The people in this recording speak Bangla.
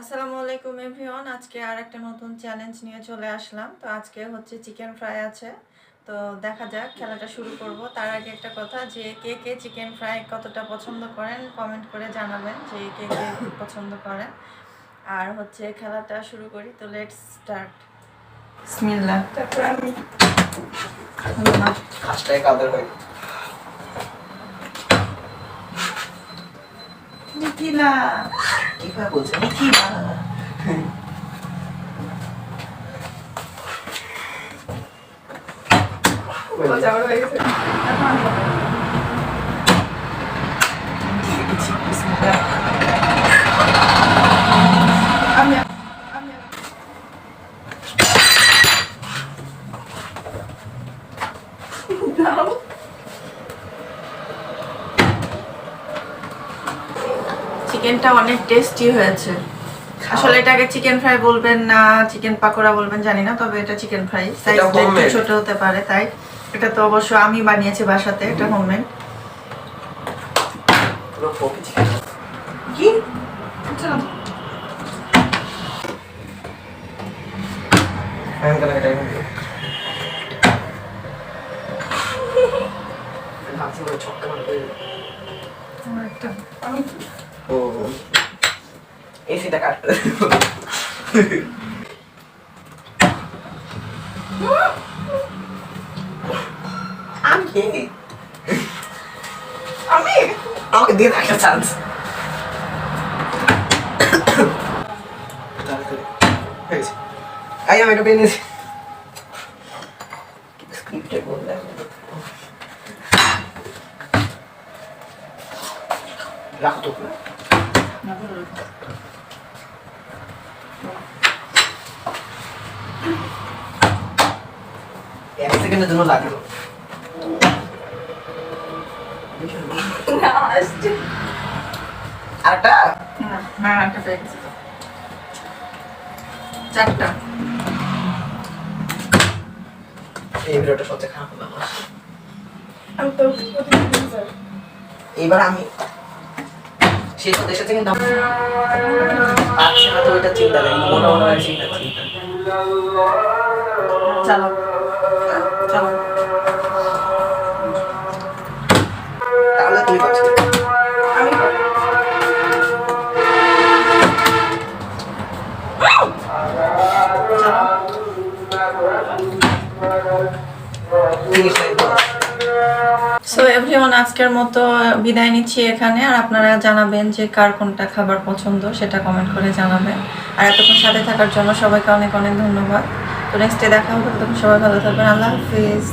আসসালামু আলাইকুম এভরিওয়ান। আজকে আর একটা নতুন চ্যালেঞ্জ নিয়ে চলে আসলাম। তো আজকে হচ্ছে চিকেন ফ্রাই আছে। তো দেখা যাক, খেলাটা শুরু করব। তার আগে একটা কথা, যে কে কে চিকেন ফ্রাই কতটা পছন্দ করেন কমেন্ট করে জানাবেন, যে কে কে পছন্দ করেন। আর হচ্ছে খেলাটা শুরু করি। তো লেটস স্টার্ট। বিসমিল্লাহ। তারপর আমি খাসটাই কাদের হয় মিথিলা কিভাবে বলছে মিথিলা হয়ে গেছে। আমি চিকেনটা অনেক টেস্টি হয়েছে। আসলে এটাকে চিকেন ফ্রাই বলবেন না চিকেন পাকোড়া বলবেন জানি না, তবে এটা চিকেন ফ্রাই। সাইজটা একটু ছোট হতে পারে, তাই এটা তো অবশ্য আমি বানিয়েছি বাসাতে, এটা হোমমেড। কি এসিটা কাটতে আমি আমাকে দিয়ে একটা চান্স। আমি এটা পেয়ে নিয়েছি। স্ক্রিপ্টে বললাম রাখতো এক সেকেন্ডের জন্য লাগলো। আরেকটা চারটা। এই ভিডিওটা সবচেয়ে খারাপ হলো আমার। এইবার আমি শেষ হতে এসেছে, কিন্তু পারছে না, তো ওইটা চিন্তা নেই, মনে মনে হয় সেটা চিন্তা। চলো চলো, তাহলে তুই পারছিস। আমি সো এভরিওয়ান, আজকের মতো বিদায় নিচ্ছি এখানে। আর আপনারা জানাবেন যে কার কোনটা খাবার পছন্দ, সেটা কমেন্ট করে জানাবেন। আর এতক্ষণ সাথে থাকার জন্য সবাইকে অনেক অনেক ধন্যবাদ। তো নেক্সটে দেখা হবে, তখন সবাই ভালো থাকবেন। আল্লাহ হাফিজ।